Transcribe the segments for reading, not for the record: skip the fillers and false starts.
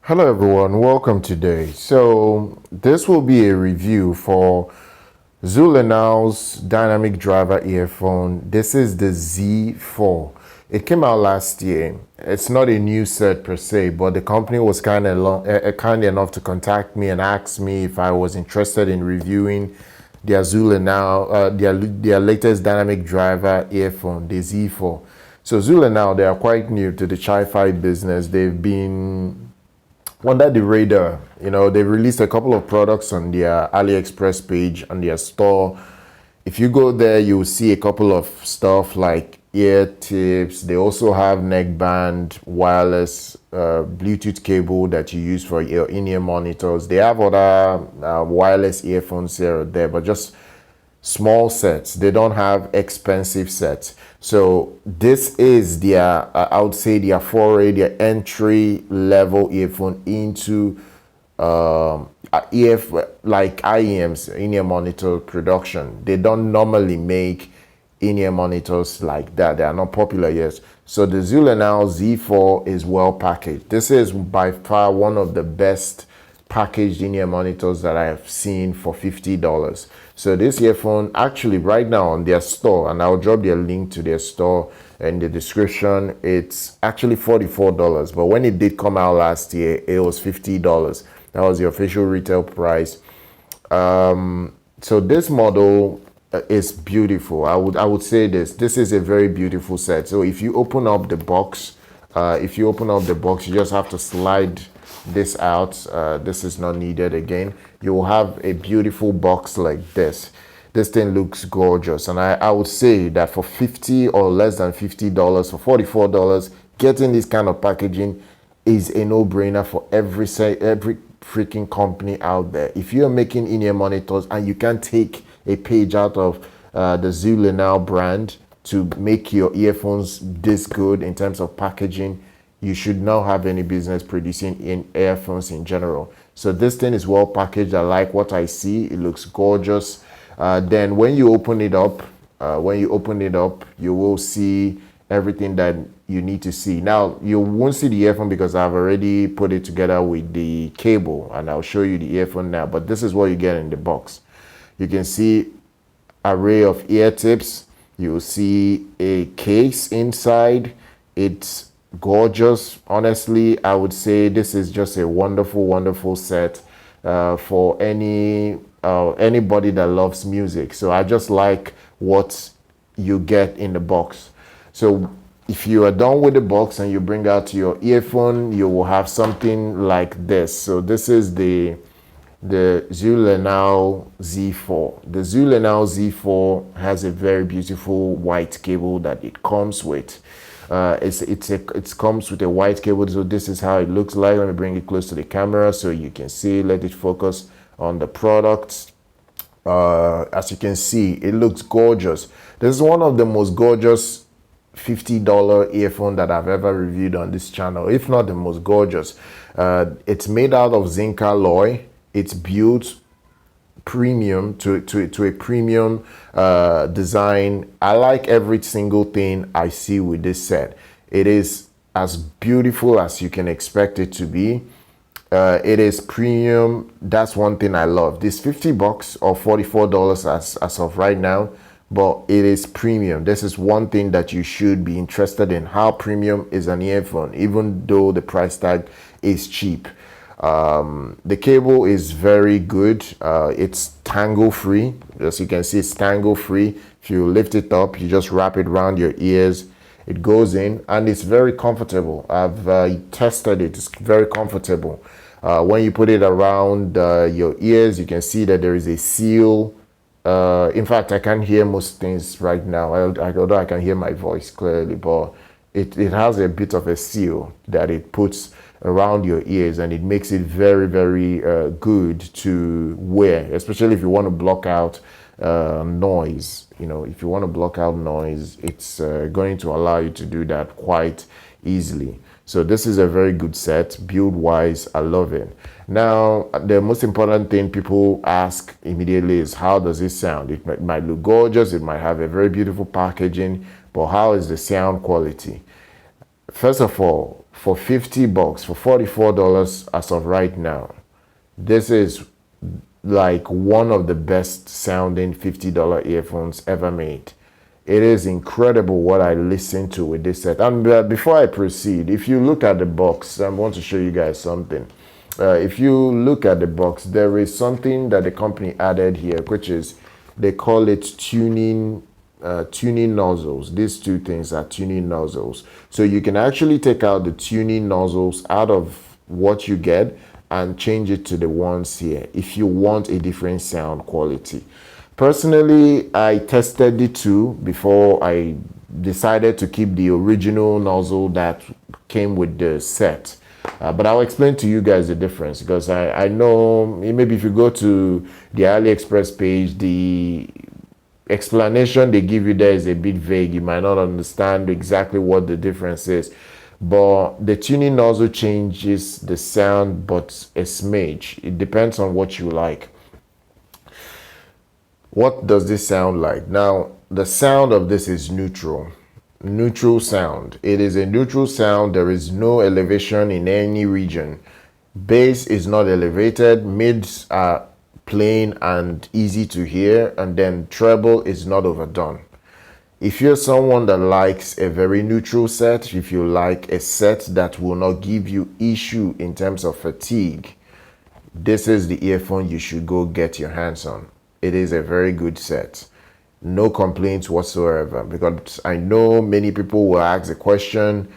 Hello everyone, welcome today. So this will be a review for Zhulinniao's dynamic driver earphone. This is the Z4. It came out last year. It's not a new set per se, but the company was kind enough to contact me and ask me if I was interested in reviewing their Zhulinniao, their latest dynamic driver earphone, the Z4. So Zhulinniao, they are quite new to the chi-fi business. They've been under the radar. They released a couple of products on their AliExpress page on their store. If you go there, you'll see a couple of stuff like ear tips. They also have neckband, wireless, Bluetooth cable that you use for your in-ear monitors. They have other wireless earphones here or there, but just small sets. They don't have expensive sets. So this is their, I would say, their foray, their entry level earphone into like IEMs, in-ear monitor production. They don't normally make in-ear monitors like that. They are not popular yet. So the Zhulinniao Z4 is well packaged. This is by far one of the best packaged in-ear monitors that I have seen for $50. So this earphone actually right now on their store, and I'll drop their link to their store in the description, it's actually $44. But when it did come out last year, it was $50. That was the official retail price. So this model is beautiful. I would say this is a very beautiful set. So if you open up the box, you just have to slide this out. This is not needed again. You will have a beautiful box like this. This thing looks gorgeous, and I would say that for $50 or less than $50, for $44, getting this kind of packaging is a no-brainer for every freaking company out there. If you're making in-ear monitors and you can take a page out of the Zhulinniao brand to make your earphones this good in terms of packaging, you should not have any business producing in earphones in general. So this thing is well packaged. I like what I see. It looks gorgeous. Then when you open it up, you will see everything that you need to see. Now, you won't see the earphone because I've already put it together with the cable, and I'll show you the earphone now. But this is what you get in the box. You can see array of ear tips. You'll see a case inside. It's gorgeous. Honestly, I would say this is just a wonderful set for anybody that loves music. So I just like what you get in the box. So if you are done with the box and you bring out your earphone, you will have something like this. So this is the Zhulinniao Z4. The Zhulinniao Z4 has a very beautiful white cable that it comes with. It comes with a white cable, so this is how it looks like. Let me bring it close to the camera so you can see. Let it focus on the product. As you can see, it looks gorgeous. This is one of the most gorgeous $50 earphone that I've ever reviewed on this channel, if not the most gorgeous. It's made out of zinc alloy. It's built premium to a premium design. I like every single thing I see with this set. It is as beautiful as you can expect it to be. It is premium. That's one thing I love. This $50 or $44 as of right now, but it is premium. This is one thing that you should be interested in. How premium is an earphone, even though the price tag is cheap. The cable is very good. It's tangle free. As you can see, it's tangle free. If you lift it up, you just wrap it around your ears. It goes in and it's very comfortable. I've tested it. It's very comfortable. When you put it around your ears, you can see that there is a seal. In fact, I can't hear most things right now, although I can hear my voice clearly, but it has a bit of a seal that it puts around your ears, and it makes it very good to wear, especially if you want to block out noise. If you want to block out noise, it's going to allow you to do that quite easily. So this is a very good set. Build wise, I love it. Now, the most important thing people ask immediately is, how does it sound? It might look gorgeous, it might have a very beautiful packaging, but how is the sound quality? First of all, for 50 bucks, for $44 as of right now, this is like one of the best sounding $50 earphones ever made. It is incredible what I listened to with this set. And before I proceed, if you look at the box, I want to show you guys something. If you look at the box, there is something that the company added here, which is, they call it tuning nozzles. These two things are tuning nozzles. So you can actually take out the tuning nozzles out of what you get and change it to the ones here if you want a different sound quality. Personally, I tested the two before I decided to keep the original nozzle that came with the set. But I'll explain to you guys the difference, because I know maybe if you go to the AliExpress page, the explanation they give you there is a bit vague. You might not understand exactly what the difference is. But the tuning nozzle changes the sound, but a smidge. It depends on what you like. What does this sound like? Now, the sound of this is neutral. Neutral sound. It is a neutral sound. There is no elevation in any region. Bass is not elevated. Mids are plain and easy to hear. And then treble is not overdone. If you're someone that likes a very neutral set, if you like a set that will not give you issue in terms of fatigue, this is the earphone you should go get your hands on. It is a very good set. No complaints whatsoever, because I know many people will ask the question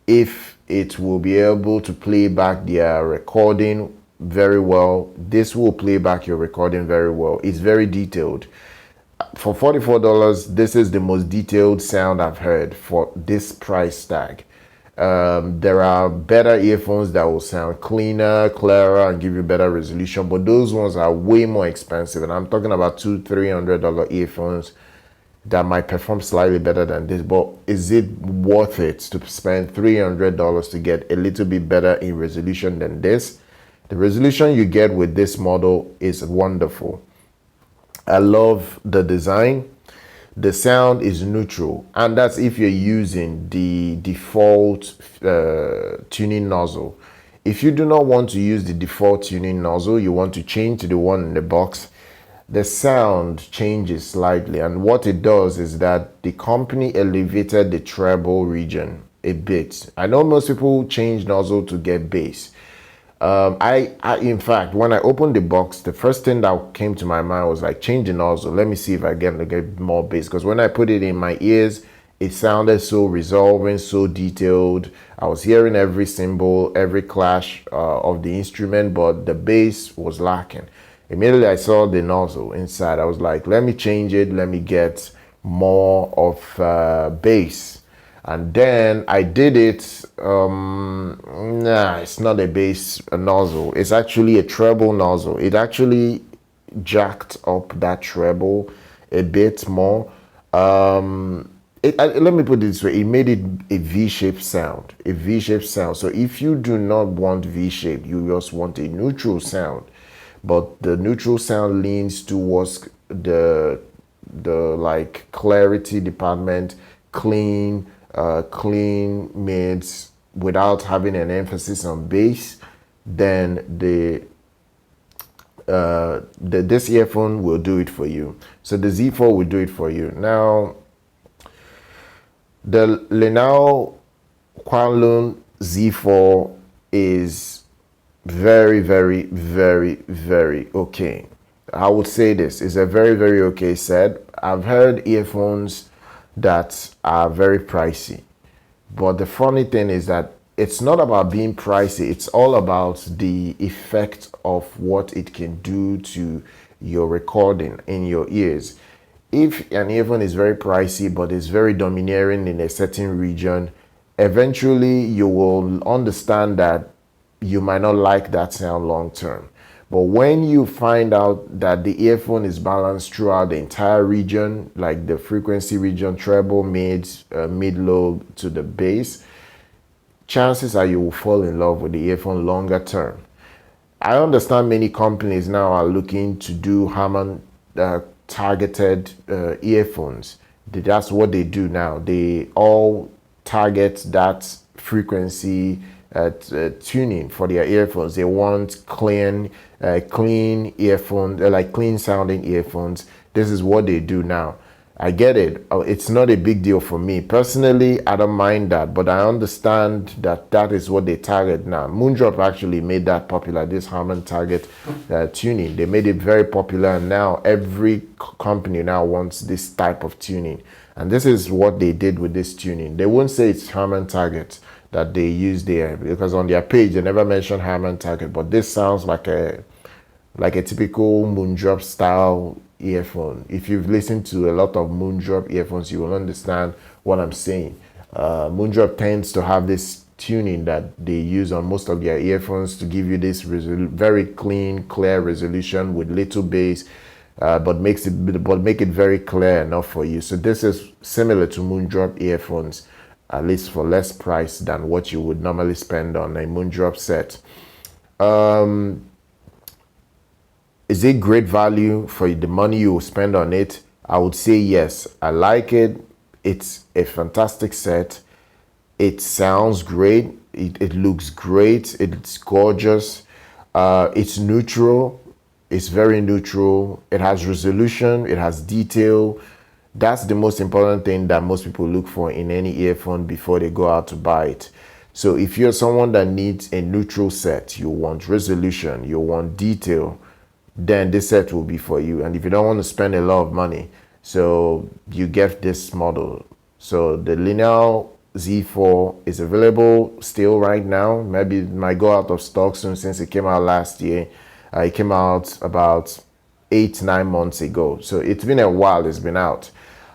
if it will be able to play back their recording very well. This will play back your recording very well. It's very detailed. For $44, this is the most detailed sound I've heard for this price tag. There are better earphones that will sound cleaner, clearer, and give you better resolution, but those ones are way more expensive. And I'm talking about $200-300 earphones that might perform slightly better than this. But is it worth it to spend $300 to get a little bit better in resolution than this? The resolution you get with this model is wonderful. I love the design. The sound is neutral, and that's if you're using the default tuning nozzle. If you do not want to use the default tuning nozzle, you want to change to the one in the box, the sound changes slightly. And what it does is that the company elevated the treble region a bit. I know most people change nozzle to get bass. In fact, when I opened the box, the first thing that came to my mind was like, change the nozzle. Let me see if I get more bass. Because when I put it in my ears, it sounded so resolving, so detailed. I was hearing every cymbal, every clash of the instrument, but the bass was lacking. Immediately I saw the nozzle inside. I was like, let me change it. Let me get more of bass. And then I did it. Nah, it's not a bass nozzle. It's actually a treble nozzle. It actually jacked up that treble a bit more. Let me put it this way. It made it a V-shaped sound. A V-shaped sound. So if you do not want V-shape, you just want a neutral sound. But the neutral sound leans towards the like clarity department, clean mids without having an emphasis on bass, then this earphone will do it for you. So the Z4 will do it for you. Now, the Zhulinniao QingLuan Z4 is very, very, very, very okay. I would say this is a very, very okay set. I've heard earphones that are very pricey, but the funny thing is that it's not about being pricey. It's all about the effect of what it can do to your recording in your ears. If an earphone is very pricey but is very domineering in a certain region, eventually you will understand that you might not like that sound long term. But when you find out that the earphone is balanced throughout the entire region, like the frequency region, treble, mids, mid-low to the bass, chances are you will fall in love with the earphone longer term. I understand many companies now are looking to do Harman targeted earphones. That's what they do now. They all target that frequency tuning for their earphones. They want clean earphones, like clean sounding earphones. This is what they do now. I get it. It's not a big deal for me. Personally, I don't mind that, but I understand that that is what they target now. Moondrop actually made that popular, this Harman Target tuning. They made it very popular, and now every company now wants this type of tuning. And this is what they did with this tuning. They won't say it's Harman Target that they use there, because on their page they never mention Harman Target, but this sounds like a typical Moondrop style earphone. If you've listened to a lot of Moondrop earphones, you will understand what I'm saying. Moondrop tends to have this tuning that they use on most of their earphones to give you this very clean, clear resolution with little bass, but make it very clear enough for you. So this is similar to Moondrop earphones, at least for less price than what you would normally spend on a Moondrop set. Is it great value for the money you will spend on it? I would say yes. I like it. It's a fantastic set. It sounds great. It looks great. It's gorgeous. It's neutral. It's very neutral. It has resolution. It has detail. That's the most important thing that most people look for in any earphone before they go out to buy it. So if you're someone that needs a neutral set, you want resolution, you want detail, then this set will be for you. And if you don't want to spend a lot of money, so you get this model. So the Zhulinniao Z4 is available still right now. Maybe it might go out of stock soon, since it came out last year. It came out about 8-9 months ago, so it's been a while. It's been out.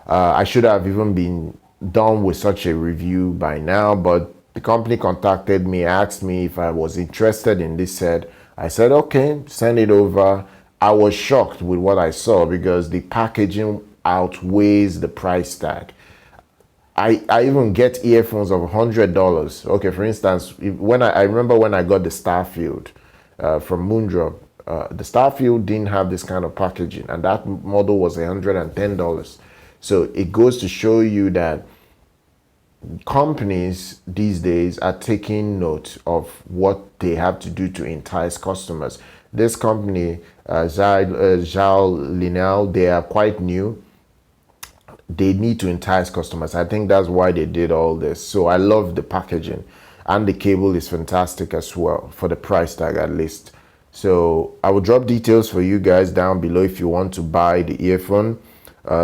I should have even been done with such a review by now, but the company contacted me, asked me if I was interested in this set. I said, okay, send it over. I was shocked with what I saw, because the packaging outweighs the price tag. I even get earphones of $100. Okay, for instance, I remember when I got the Starfield from Moondrop, the Starfield didn't have this kind of packaging, and that model was $110. So it goes to show you that companies these days are taking note of what they have to do to entice customers. This company, Zhulinniao, they are quite new. They need to entice customers. I think that's why they did all this. So I love the packaging, and the cable is fantastic as well, for the price tag at least. So I will drop details for you guys down below if you want to buy the earphone.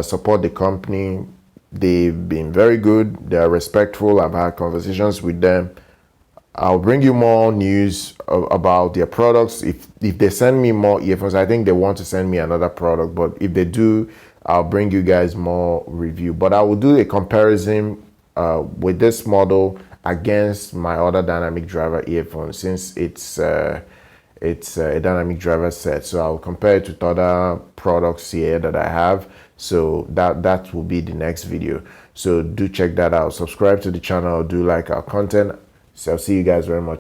Support the company. They've been very good. They are respectful. I've had conversations with them. I'll bring you more news about their products. If they send me more earphones, I think they want to send me another product, but if they do, I'll bring you guys more review. But I will do a comparison with this model against my other dynamic driver earphone, since it's a dynamic driver set. So I'll compare it to other products here that I have. So that will be the next video. So do check that out. Subscribe to the channel. Do like our content. So I'll see you guys very much.